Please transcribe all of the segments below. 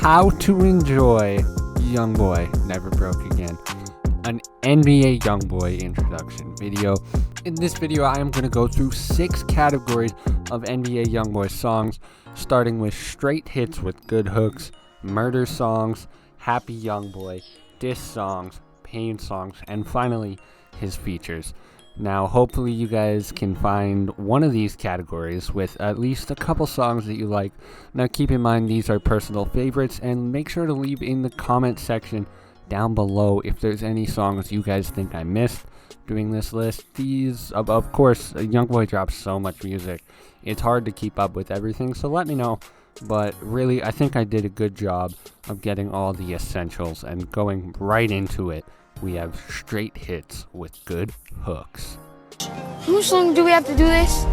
How to Enjoy Youngboy Never Broke Again, an NBA Youngboy introduction video. In this video, I am going to go through 6 categories of NBA Youngboy songs, starting with straight hits with good hooks, murder songs, happy Youngboy, diss songs, pain songs, and finally, his features. Now, hopefully you guys can find one of these categories with at least a couple songs that you like. Now, keep in mind these are personal favorites, and make sure to leave in the comment section down below if there's any songs you guys think I missed doing this list. These, of course, Youngboy drops so much music, it's hard to keep up with everything, so let me know. But really, I think I did a good job of getting all the essentials and going right into it. We have straight hits with good hooks. Whose song do we have to do this?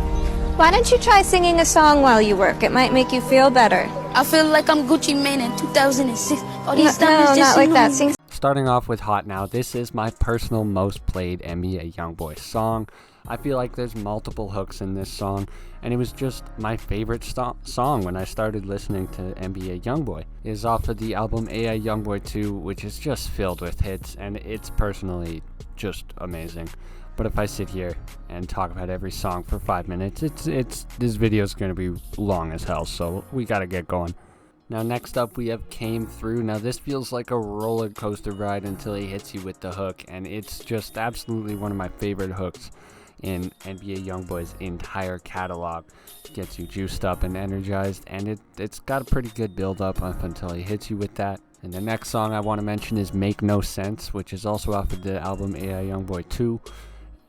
Why don't you try singing a song while you work? It might make you feel better. I feel like I'm Gucci Mane in 2006. All these No, diamonds just not like that. Sing. Starting off with Hot Now, this is my personal most played NBA Youngboy song. I feel like there's multiple hooks in this song, and it was just my favorite song when I started listening to NBA Youngboy. It is off of the album AI Youngboy 2, which is just filled with hits, and it's personally just amazing. But if I sit here and talk about every song for 5 minutes, this video is going to be long as hell, so we gotta get going. Now, next up, we have Came Through. Now, this feels like a roller coaster ride until he hits you with the hook, and it's just absolutely one of my favorite hooks in NBA Youngboy's entire catalog. Gets you juiced up and energized, and it's got a pretty good build up until he hits you with that. And the next song I want to mention is Make No Sense, which is also off of the album AI Youngboy 2,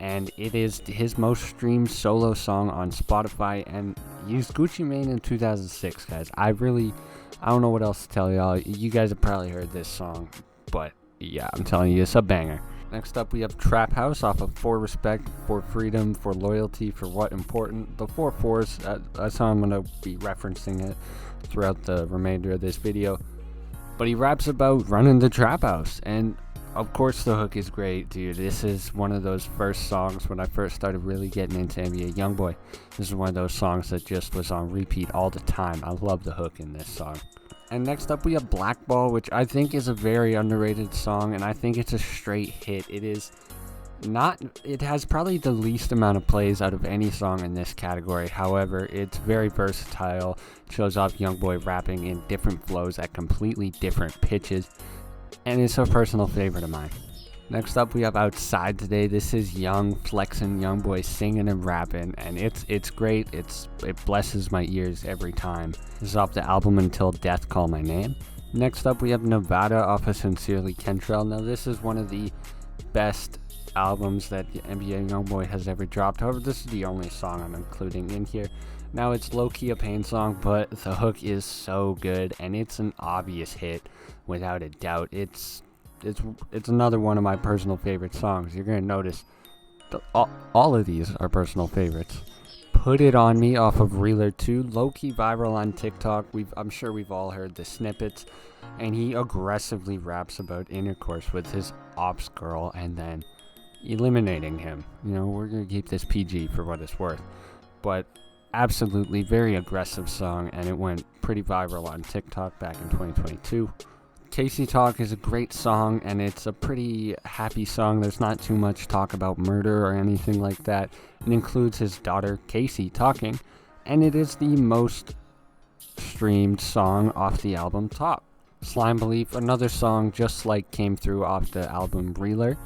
and it is his most streamed solo song on Spotify, and used Gucci Mane in 2006, guys. I don't know what else to tell y'all. You guys have probably heard this song, but yeah, I'm telling you, it's a banger. Next up, we have Trap House off of For Respect, For Freedom, For Loyalty, For What Important. The 4 fours, that's how I'm going to be referencing it throughout the remainder of this video. But he raps about running the trap house, and of course the hook is great, dude. This is one of those first songs when I first started really getting into NBA Youngboy. This is one of those songs that just was on repeat all the time. I love the hook in this song. And next up, we have Blackball, which I think is a very underrated song, and I think it's a straight hit. It has probably the least amount of plays out of any song in this category. However, it's very versatile. It shows off Youngboy rapping in different flows at completely different pitches, and it's a personal favorite of mine. Next up, we have Outside Today. This is young, flexing Youngboy singing and rapping, and it's great. It blesses my ears every time. This is off the album Until Death Call My Name. Next up, we have Nevada off of Sincerely Kentrell. Now, this is one of the best albums that the NBA Youngboy has ever dropped. However, this is the only song I'm including in here. Now, it's low-key a pain song, but the hook is so good, and it's an obvious hit without a doubt. It's another one of my personal favorite songs. You're going to notice all of these are personal favorites. Put It On Me off of Reeler 2, low-key viral on TikTok. I'm sure we've all heard the snippets, and he aggressively raps about intercourse with his ops girl and then eliminating him. You know, we're going to keep this PG for what it's worth, but absolutely very aggressive song, and it went pretty viral on TikTok back in 2022. Casey Talk is a great song, and it's a pretty happy song. There's not too much talk about murder or anything like that. It includes his daughter Casey talking, and it is the most streamed song off the album Top. Slime Belief, another song just like Came Through off the album Reeler.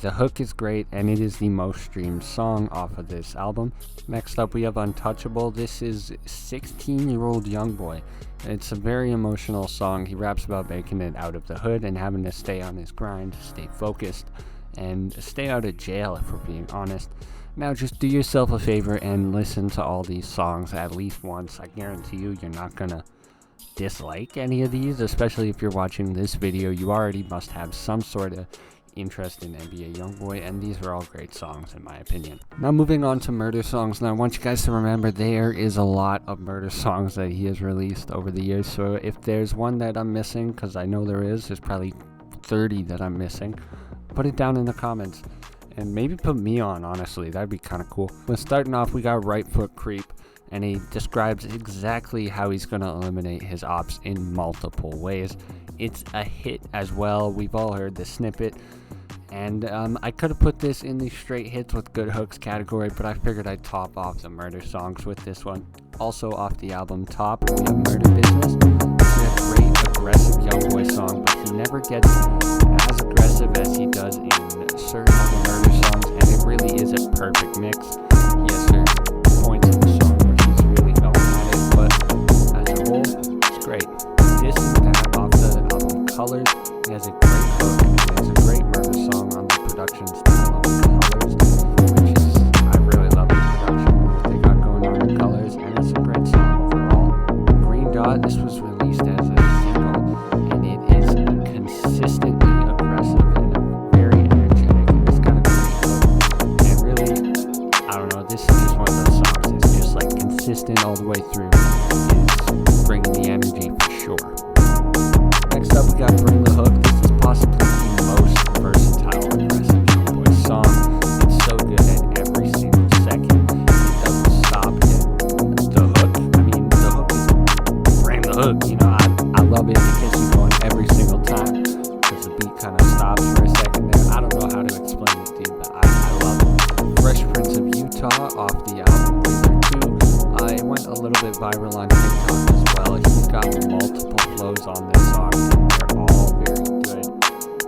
The hook is great, and it is the most streamed song off of this album. Next up, we have Untouchable. This is 16-year-old Youngboy. It's a very emotional song. He raps about making it out of the hood and having to stay on his grind, stay focused, and stay out of jail, if we're being honest. Now, just do yourself a favor and listen to all these songs at least once. I guarantee you're not gonna dislike any of these, especially if you're watching this video. You already must have some sort of interest in NBA Youngboy, and these are all great songs in my opinion. Now, moving on to murder songs. Now, I want you guys to remember there is a lot of murder songs that he has released over the years, so if there's one that I'm missing, because I know there's probably 30 that I'm missing, put it down in the comments and maybe put me on. Honestly, that'd be kind of cool. But starting off, we got Right Foot Creep. and he describes exactly how he's going to eliminate his ops in multiple ways. It's a hit as well. We've all heard the snippet. And I could have put this in the straight hits with good hooks category, but I figured I'd top off the murder songs with this one. Also off the album Top, we have Murder Business. It's a great aggressive Youngboy song, but he never gets as aggressive as he does in certain other murder songs, and it really is a perfect mix. He has certain points in the song where he's really going at it, but as a whole, it's great. This is that off the album Colors. It has a great hook, and it's a great murder song on the production style of Colors, which is, I really love the production that they got going on in Colors, and it's a great song overall. Green Dot, this was released as a single, and it is consistently aggressive and very energetic, and it's got a great hook, and really, I don't know, this is just one of those songs, it's just like consistent all the way through, is bringing the energy for sure. Next up, we got Bring the Hook. This is possibly the most versatile aggressive Youngboy song. It's so good at every single second. It doesn't stop at the hook. I mean, the hook is Bring the Hook. You know, I love it. It gets you going every single time because the beat kind of stops for a second there. I don't know how to explain it, dude, but I love it. Fresh Prince of Utah off the album Breather 2. It went a little bit viral on TikTok as well. He's got multiple flows on this song, and they're all very good.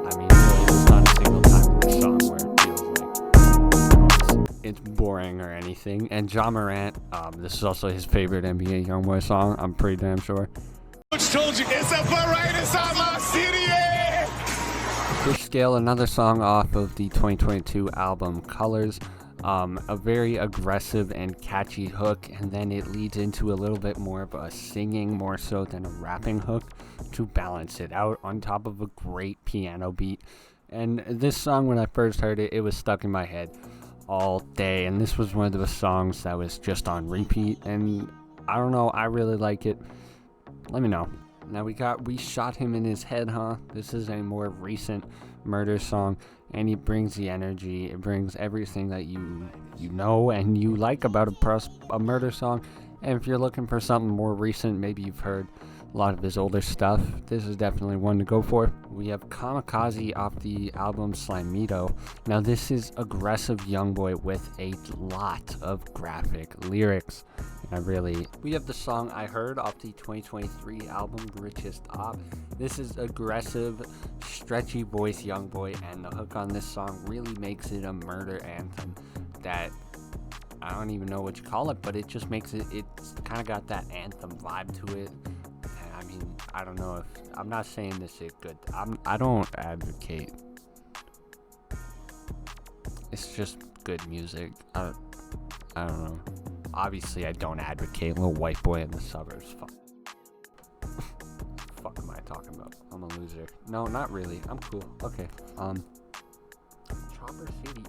I mean, really, there's not a single time in this song where it feels like it's boring or anything. And Ja Morant, this is also his favorite NBA Youngboy song, I'm pretty damn sure. Coach told you it's a right inside my city. Fish Scale, another song off of the 2022 album Colors. A very aggressive and catchy hook, and then it leads into a little bit more of a singing more so than a rapping hook to balance it out on top of a great piano beat. And this song, when I first heard it, it was stuck in my head all day, and this was one of those songs that was just on repeat, and I don't know, I really like it. Let me know. Now we Shot Him in His Head, huh? This is a more recent murder song, and he brings the energy. It brings everything that you know and you like about a murder song. And if you're looking for something more recent, maybe you've heard a lot of his older stuff, this is definitely one to go for. We have Kamikaze off the album Slimito. Now this is aggressive Youngboy with a lot of graphic lyrics. And we have the song I Heard off the 2023 album Richest Op. This is aggressive, stretchy voice Youngboy, and the hook on this song really makes it a murder anthem that I don't even know what you call it, but it just makes it's kind of got that anthem vibe to it. And I mean, I don't know if, I'm not saying this is good. I don't advocate. It's just good music. I don't know. Obviously, I don't advocate Little White Boy in the Suburbs. Fuck am I talking about? I'm a loser. No, not really. I'm cool. Okay. Chopper City.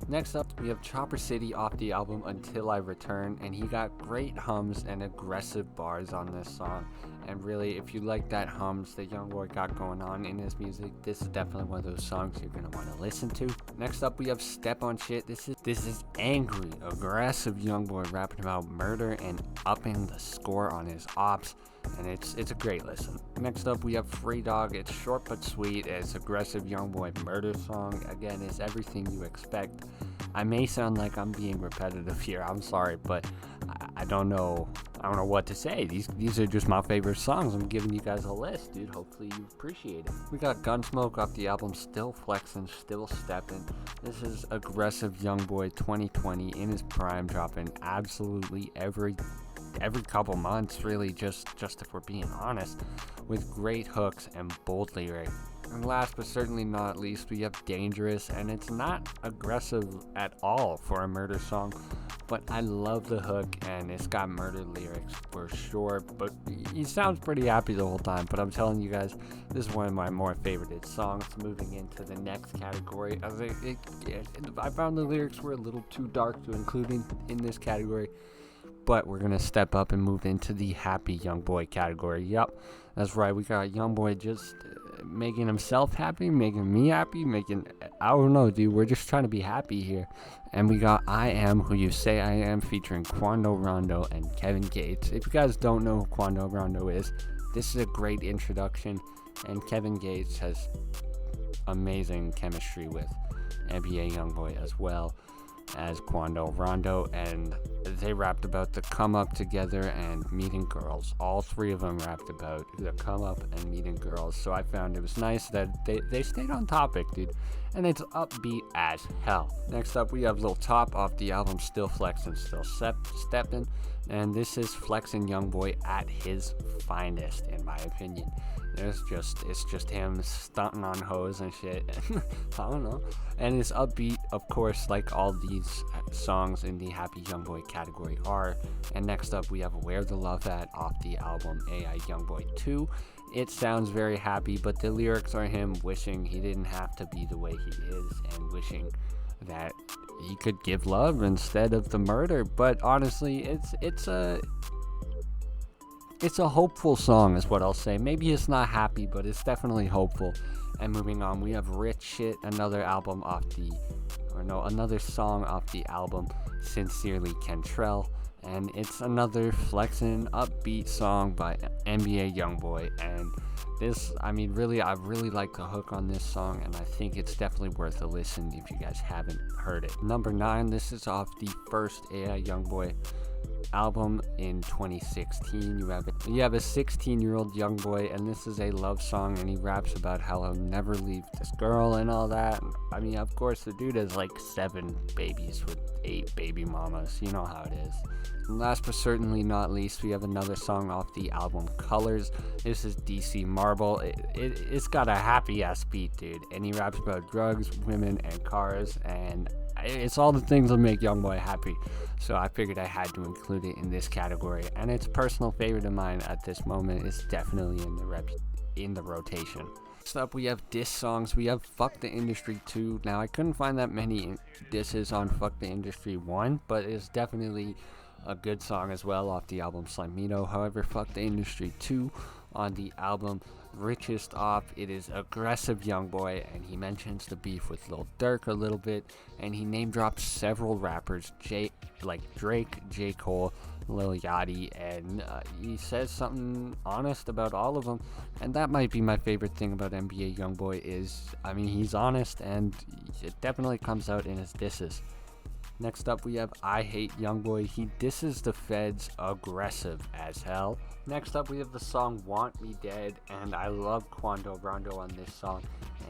Next up, we have Chopper City off the album Until I Return, and he got great hums and aggressive bars on this song. And really, if you like that hums that Youngboy got going on in his music, this is definitely one of those songs you're gonna want to listen to. Next up, we have Step on Shit. This is angry, aggressive Youngboy rapping about murder and upping the score on his ops, and it's a great listen. Next up, we have Free Dog. It's short but sweet. It's aggressive Youngboy murder song. Again, it's everything you expect. I may sound like I'm being repetitive here. I'm sorry, but I don't know what to say. These are just my favorite songs. I'm giving you guys a list, dude. Hopefully you appreciate it. We got Gunsmoke off the album Still Flexin', Still Steppin'. This is aggressive Youngboy 2020 in his prime, dropping absolutely every couple months, really, just if we're being honest, with great hooks and bold lyrics. And last but certainly not least, we have Dangerous, and it's not aggressive at all for a murder song, but I love the hook, and it's got murder lyrics for sure, but he sounds pretty happy the whole time. But I'm telling you guys, this is one of my more favorited songs. Moving into the next category, I found the lyrics were a little too dark to include in this category, but we're gonna step up and move into the happy Youngboy category. Yep, that's right, we got Youngboy just making himself happy, making me happy, I don't know, dude. We're just trying to be happy here. And we got I Am Who You Say I Am featuring Quando Rondo and Kevin Gates. If you guys don't know who Quando Rondo is, this is a great introduction. And Kevin Gates has amazing chemistry with NBA Youngboy as well as Quando Rondo, and they rapped about the come up together and meeting girls. All three of them rapped about the come up and meeting girls, so I found it was nice that they stayed on topic, dude, and it's upbeat as hell. Next up, we have Lil Top off the album Still Flexin', Still Steppin', and this is Flexin' Youngboy at his finest, in my opinion. It's just him stunting on hoes and shit. I don't know. And it's upbeat, of course, like all these songs in the Happy Youngboy category are. And next up, we have Where the Love At off the album AI Youngboy 2. It sounds very happy, but the lyrics are him wishing he didn't have to be the way he is and wishing that he could give love instead of the murder. But honestly, it's a hopeful song is what I'll say. Maybe it's not happy, but it's definitely hopeful. And moving on, we have Rich Shit, another song off the album Sincerely Kentrell. And it's another flexin' upbeat song by NBA Youngboy. And I really like the hook on this song, and I think it's definitely worth a listen if you guys haven't heard it. Number 9, this is off the first AI Youngboy album in 2016. You have a 16-year-old young boy, and this is a love song, and he raps about how he'll never leave this girl and all that. I mean, of course, the dude has like 7 babies with 8 baby mamas. You know how it is. And last but certainly not least, we have another song off the album Colors. This is DC Marble. It's got a happy ass beat, dude, and he raps about drugs, women, and cars, and it's all the things that make Youngboy happy. So I figured I had to include it in this category, and it's a personal favorite of mine at this moment. It's definitely in the rotation. Next up, we have diss songs. We have Fuck the Industry 2. Now, I couldn't find that many disses on Fuck the Industry 1, but it's definitely a good song as well off the album Slimito. However, Fuck the Industry 2 on the album Richest Off, it is aggressive Youngboy, and he mentions the beef with Lil Durk a little bit, and he name drops several rappers, like Drake, J. Cole, Lil Yachty, and he says something honest about all of them, and that might be my favorite thing about NBA Youngboy is, he's honest, and it definitely comes out in his disses. Next up, we have I Hate Youngboy. He disses the feds aggressive as hell. Next up, we have the song Want Me Dead, and I love Quando Rondo on this song,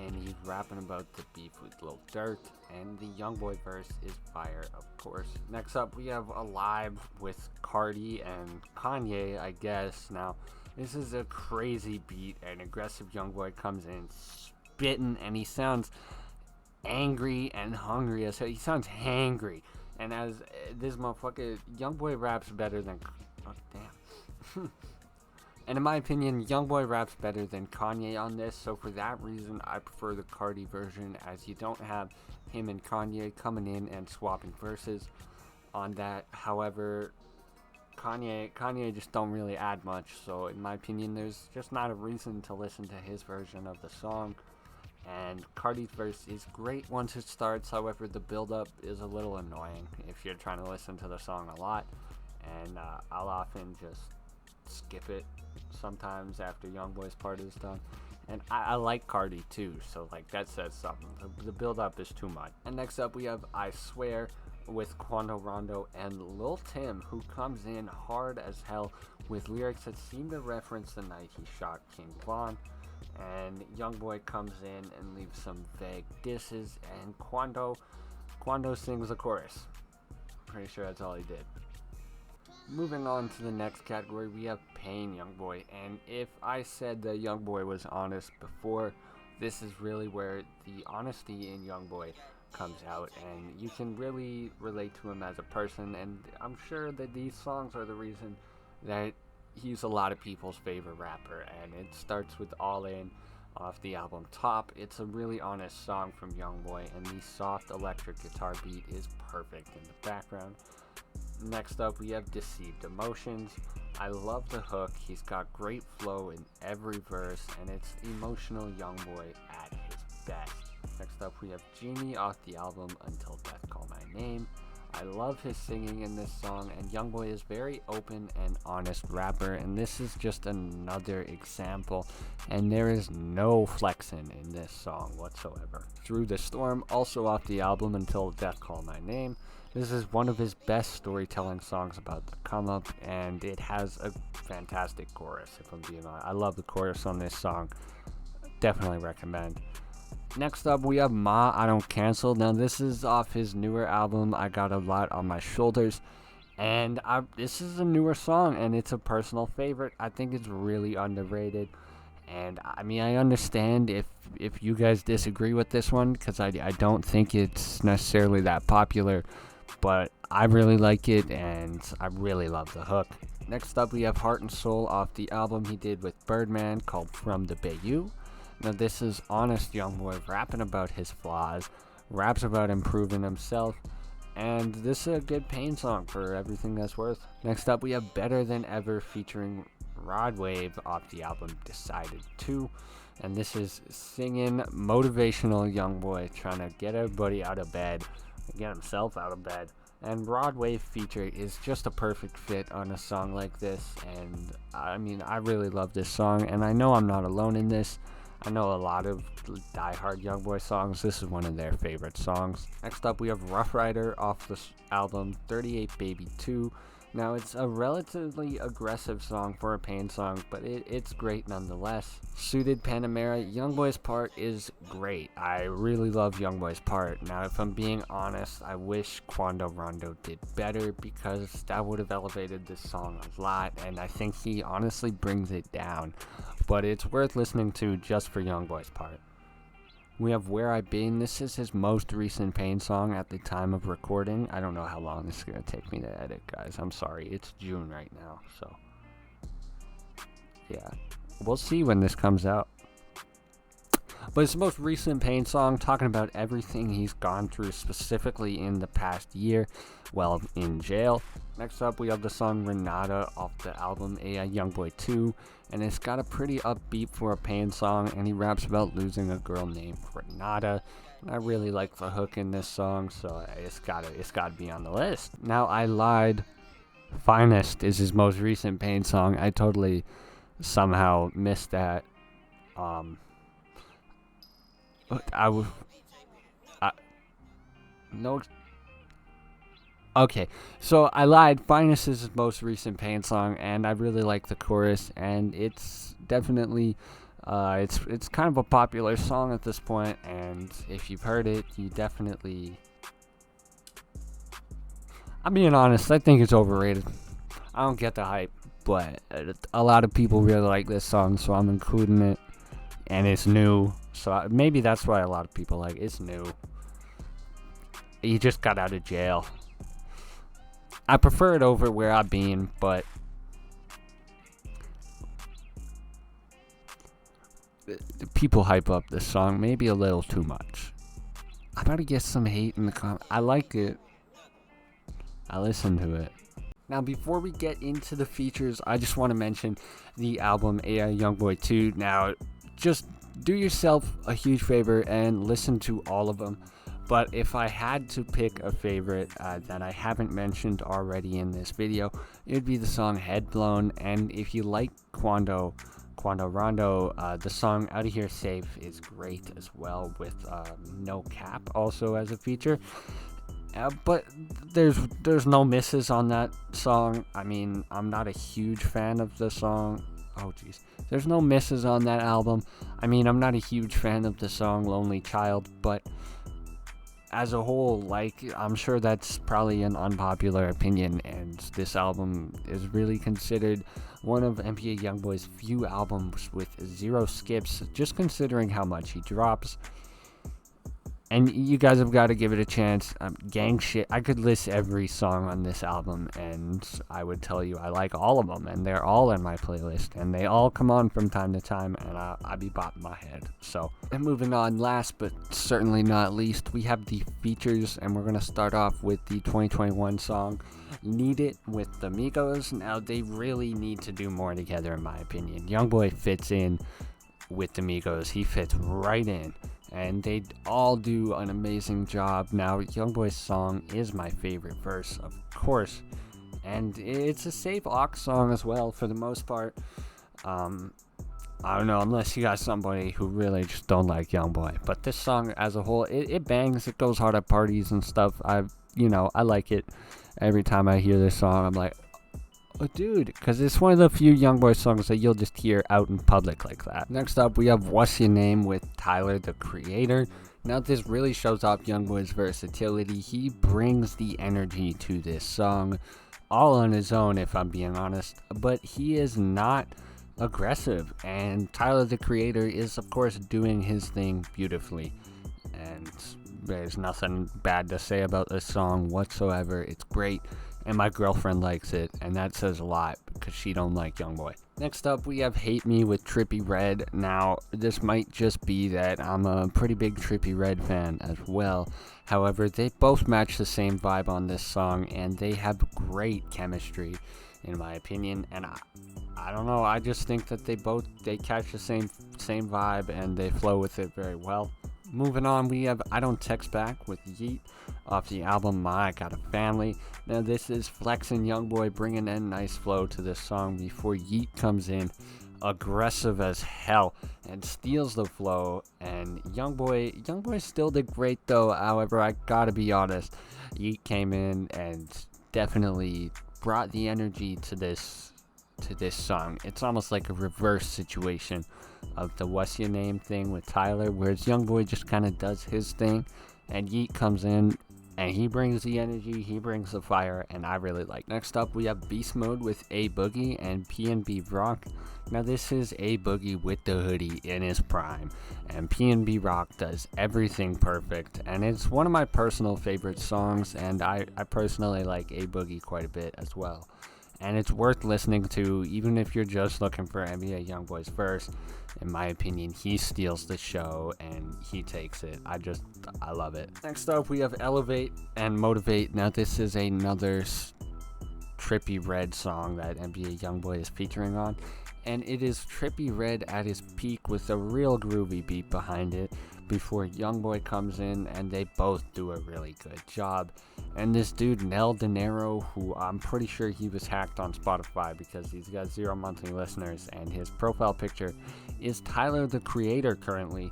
and he's rapping about the beef with Lil Durk, and the Youngboy verse is fire, of course. Next up, we have Alive with Cardi and Kanye, I guess. Now, this is a crazy beat, and aggressive Youngboy comes in spitting, and he sounds angry and hungry as hell. He sounds hangry, and as this motherfucker Youngboy raps better than and in my opinion, Youngboy raps better than Kanye on this, so for that reason I prefer the Cardi version, as you don't have him and Kanye coming in and swapping verses on that. However, Kanye just don't really add much, so in my opinion there's just not a reason to listen to his version of the song. And Cardi's verse is great once it starts, however the build-up is a little annoying if you're trying to listen to the song a lot, and I'll often just skip it sometimes after Youngboy's part is done. And I like Cardi too, so like that says something. The build-up is too much. And next up we have I Swear with Quando Rondo and Lil Tim, who comes in hard as hell with lyrics that seem to reference the night he shot King Von. And Youngboy comes in and leaves some vague disses, and Quando sings the chorus. Pretty sure that's all he did. Moving on to the next category, we have Pain Youngboy, and if I said that Youngboy was honest before, this is really where the honesty in Youngboy comes out, and you can really relate to him as a person, and I'm sure that these songs are the reason that he's a lot of people's favorite rapper. And it starts with All In off the album Top. It's a really honest song from Youngboy, and the soft electric guitar beat is perfect in the background. Next up, we have Deceived Emotions I love the hook. He's got great flow in every verse, and it's emotional Youngboy at his best. Next up, we have Genie off the album Until Death Call My Name. I love his singing in this song, and Youngboy is very open and honest rapper, and this is just another example, and there is no flexing in this song whatsoever. Through the Storm, also off the album Until Death Call My Name. This is one of his best storytelling songs about the come up, and it has a fantastic chorus, if I'm being honest. I love the chorus on this song. Definitely recommend. Next up, we have Ma, I Don't Cancel. Now, this is off his newer album, I Got a Lot on My Shoulders. And this is a newer song, and it's a personal favorite. I think it's really underrated. And, I mean, I understand if you guys disagree with this one, because I don't think it's necessarily that popular. But I really like it, and I really love the hook. Next up, we have Heart and Soul off the album he did with Birdman called From the Bayou. Now, this is honest Youngboy rapping about his flaws, raps about improving himself, and this is a good pain song for everything that's worth. Next up, we have Better Than Ever featuring Rod Wave off the album Decided To, and this is singing motivational Youngboy trying to get everybody out of bed, get himself out of bed. And Rod Wave feature is just a perfect fit on a song like this, and I mean, I really love this song, and I know I'm not alone in this. I know a lot of die-hard Youngboy songs. This is one of their favorite songs. Next up, we have Rough Rider off the album 38 Baby 2. Now, it's a relatively aggressive song for a pain song, but it's great nonetheless. Suited Panamera, Youngboy's part is great. I really love Youngboy's part. Now, if I'm being honest, I wish Quando Rondo did better, because that would have elevated this song a lot, and I think he honestly brings it down. But it's worth listening to just for Youngboy's part. We have Where I Been. This is his most recent pain song at the time of recording. I don't know how long this is going to take me to edit, guys. I'm sorry. It's June right now, so yeah. We'll see when this comes out. But it's the most recent pain song, talking about everything he's gone through specifically in the past year while in jail. Next up, we have the song Renata off the album AI Youngboy 2, and it's got a pretty upbeat for a pain song, and he raps about losing a girl named Renata. And I really like the hook in this song, so it's gotta be on the list. Now, I Lied. Finest is his most recent pain song. I totally somehow missed that. Okay, so I Lied. Finest is his most recent pain song, and I really like the chorus, and it's definitely, it's kind of a popular song at this point, and if you've heard it, you definitely, I'm being honest, I think it's overrated. I don't get the hype, but a lot of people really like this song, so I'm including it, and it's new, so maybe that's why a lot of people like it. It's new. He just got out of jail. I prefer it over Where I Been, but people hype up this song maybe a little too much. I'm about to get some hate in the comments. I like it. I listen to it. Now, before we get into the features, I just want to mention the album AI Youngboy 2. Now, just do yourself a huge favor and listen to all of them. But if I had to pick a favorite that I haven't mentioned already in this video, it would be the song Head Blown. And if you like Quando Rondo, the song Out of Here Safe is great as well, with No Cap also as a feature. But there's no misses on that song. I mean, I'm not a huge fan of the song. Oh, jeez. There's no misses on that album. I mean, I'm not a huge fan of the song Lonely Child, but as a whole, like, I'm sure that's probably an unpopular opinion, and this album is really considered one of NBA Youngboy's few albums with 0 skips, just considering how much he drops. And you guys have got to give it a chance. Gang shit. I could list every song on this album, and I would tell you I like all of them, and they're all in my playlist, and they all come on from time to time, and I be bopping my head. So, and moving on, last but certainly not least, we have the features, and we're gonna start off with the 2021 song "Need It" with the Migos. Now, they really need to do more together, in my opinion. Youngboy fits in with the Migos. He fits right in. And they all do an amazing job. Now, Youngboy's song is my favorite verse, of course. And it's a safe aux song as well, for the most part. I don't know, unless you got somebody who really just don't like Youngboy. But this song as a whole, it bangs. It goes hard at parties and stuff. I like it. Every time I hear this song, I'm like, oh, dude, because it's one of the few Youngboy songs that you'll just hear out in public like that. Next up, we have "What's Your Name" with Tyler, the Creator. Now, this really shows off Youngboy's versatility. He brings the energy to this song all on his own, if I'm being honest, but he is not aggressive, and Tyler, the Creator, is, of course, doing his thing beautifully, and there's nothing bad to say about this song whatsoever. It's great. And my girlfriend likes it, and that says a lot because she don't like Youngboy. Next up, we have "Hate Me" with Trippie Redd. Now, this might just be that I'm a pretty big Trippie Redd fan as well. However, they both match the same vibe on this song, and they have great chemistry, in my opinion. And I don't know, I just think that they catch the same vibe, and they flow with it very well. Moving on, we have "I Don't Text Back" with Yeet off the album "My Got a Family." Now, this is Flex and Youngboy bringing in nice flow to this song before Yeet comes in aggressive as hell and steals the flow. And Youngboy still did great though. However, I gotta be honest, Yeet came in and definitely brought the energy to this song. It's almost like a reverse situation of the "What's Your Name" thing with Tyler, whereas Youngboy just kind of does his thing, and Yeet comes in and he brings the energy, he brings the fire, and I really like. Next up, we have "Beast Mode" with A Boogie and PNB Rock. Now, this is A Boogie with the hoodie in his prime, and PNB Rock does everything perfect, and it's one of my personal favorite songs, and I personally like A Boogie quite a bit as well. And it's worth listening to, even if you're just looking for NBA Youngboy's verse. In my opinion, he steals the show, and he takes it. I love it. Next up, we have "Elevate" and "Motivate." Now, this is another Trippie Redd song that NBA Youngboy is featuring on. And it is Trippie Redd at his peak with a real groovy beat behind it before Youngboy comes in, and they both do a really good job. And this dude, Nel De Niro, who I'm pretty sure he was hacked on Spotify because he's got 0 monthly listeners, and his profile picture is Tyler, the Creator currently.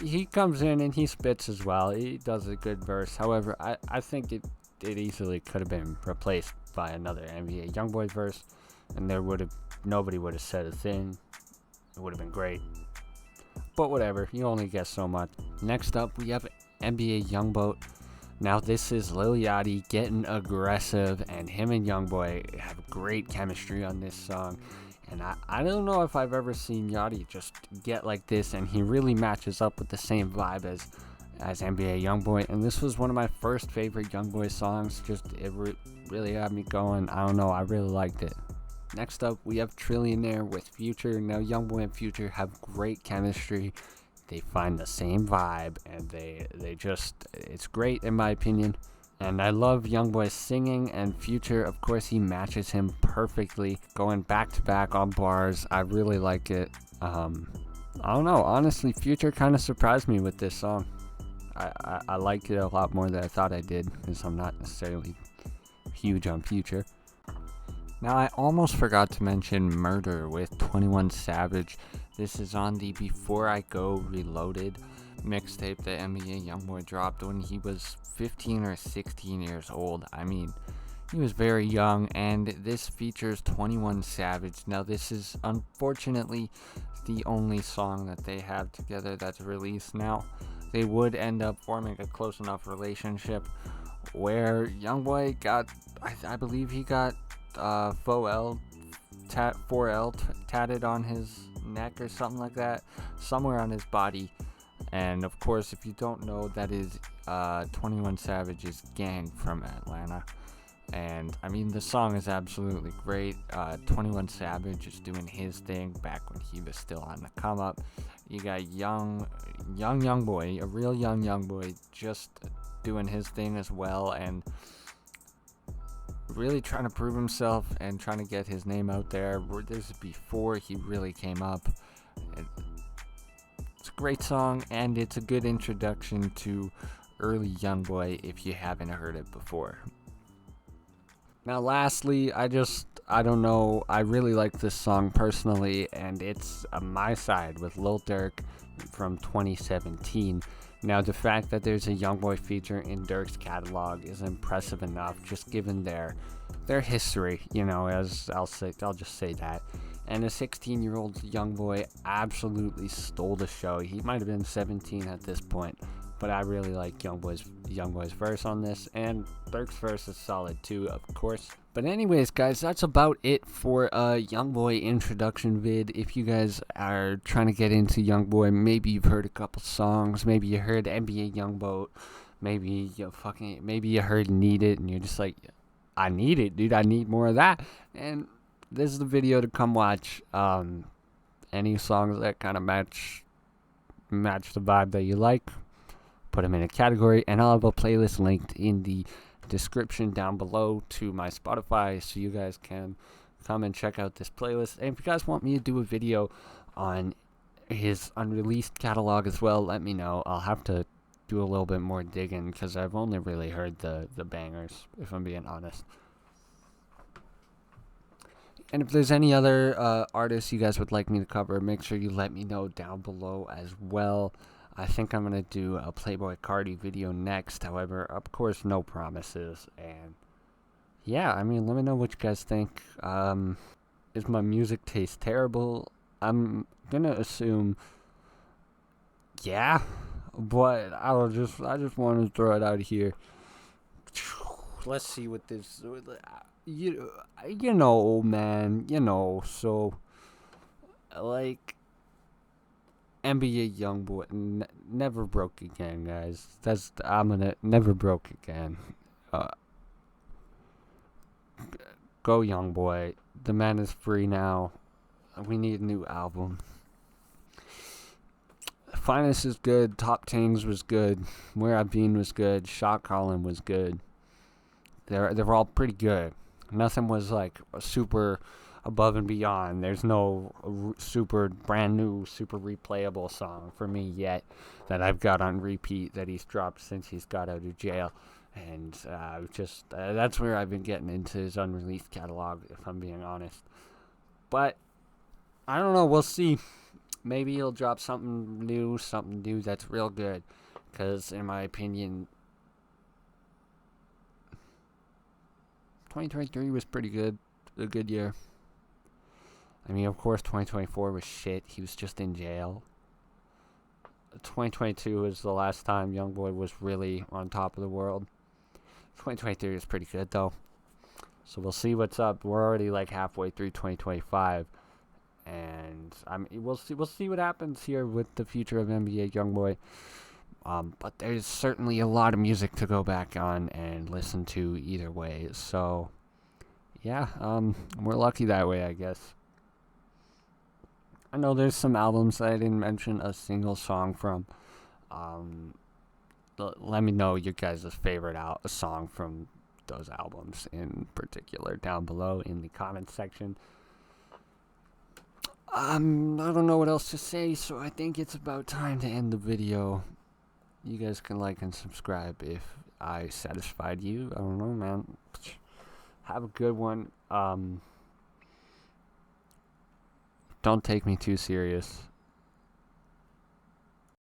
He comes in and he spits as well. He does a good verse. However, I think it easily could have been replaced by another NBA Youngboy verse, and nobody would have said a thing. It would have been great. But whatever, you only get so much. Next up, we have NBA Youngboy. Now, this is Lil Yachty getting aggressive, and him and Youngboy have great chemistry on this song. And I don't know if I've ever seen Yachty just get like this, and he really matches up with the same vibe as NBA Youngboy. And this was one of my first favorite Youngboy songs. It really had me going. I don't know, I really liked it. Next up, we have "Trillionaire" with Future. Now, Youngboy and Future have great chemistry. They find the same vibe, and it's great in my opinion. And I love Youngboy singing, and Future, of course, he matches him perfectly, going back to back on bars. I really like it. I don't know, honestly, Future kind of surprised me with this song. I liked it a lot more than I thought I did, because I'm not necessarily huge on Future. Now, I almost forgot to mention "Murder" with 21 Savage. This is on the "Before I Go Reloaded" mixtape that NBA Youngboy dropped when he was 15 or 16 years old. I mean, he was very young, and this features 21 Savage. Now, this is unfortunately the only song that they have together that's released now. They would end up forming a close enough relationship where Youngboy got, I believe he got 4L tatted on his neck or something like that, somewhere on his body, And of course, if you don't know, that is 21 Savage's Gang from Atlanta. And I mean, the song is absolutely great. 21 Savage is doing his thing back when he was still on the come up. You got young boy, a real young boy, just doing his thing as well, and really trying to prove himself and trying to get his name out there. This is before he really came up. It's a great song, and it's a good introduction to early Youngboy if you haven't heard it before. Now, lastly, I don't know, I really like this song personally, and it's My Side with Lil Durk from 2017. Now, the fact that there's a Youngboy feature in Durk's catalog is impressive enough, just given their history, as I'll just say that. And a 16-year-old Youngboy absolutely stole the show. He might have been 17 at this point, but I really like Youngboy's verse on this, and Durk's verse is solid too, of course. But anyways, guys, that's about it for a Youngboy introduction vid. If you guys are trying to get into Youngboy, maybe you've heard a couple songs, maybe you heard NBA Youngboy, maybe you heard Need It, and you're just like, I need it, dude. I need more of that. And this is the video to come watch. Any songs that kind of match the vibe that you like, put them in a category, and I'll have a playlist linked in the description down below to my Spotify, so you guys can come and check out this playlist. And if you guys want me to do a video on his unreleased catalog as well, let me know. I'll have to do a little bit more digging, because I've only really heard the bangers, if I'm being honest. And if there's any other artists you guys would like me to cover, make sure you let me know down below as well. I think I'm going to do a Playboi Carti video next. However, of course, no promises. And yeah, I mean, let me know what you guys think. Is my music taste terrible? I'm going to assume yeah, but I just want to throw it out here. Let's see what this, you know, man, so, like, NBA Youngboy, never broke again, guys. Never broke again. Go Youngboy. The man is free now. We need a new album. Finest is good. Top Tings was good. Where I've Been was good. Shot Calling was good. They're all pretty good. Nothing was like a super above and beyond. There's no super brand new, super replayable song for me yet that I've got on repeat that he's dropped since he's got out of jail. And that's where I've been getting into his unreleased catalog, if I'm being honest. But I don't know. We'll see. Maybe he'll drop something new that's real good. Because in my opinion, 2023 was pretty good. A good year. I mean, of course, 2024 was shit. He was just in jail. 2022 was the last time Youngboy was really on top of the world. 2023 is pretty good, though. So we'll see what's up. We're already like halfway through 2025. And we'll see what happens here with the future of NBA Youngboy. But there's certainly a lot of music to go back on and listen to either way. So, yeah, we're lucky that way, I guess. I know there's some albums that I didn't mention a single song from. Let me know your guys' favorite song from those albums in particular down below in the comments section. I don't know what else to say, so I think it's about time to end the video. You guys can like and subscribe if I satisfied you. I don't know, man. Have a good one. Don't take me too serious.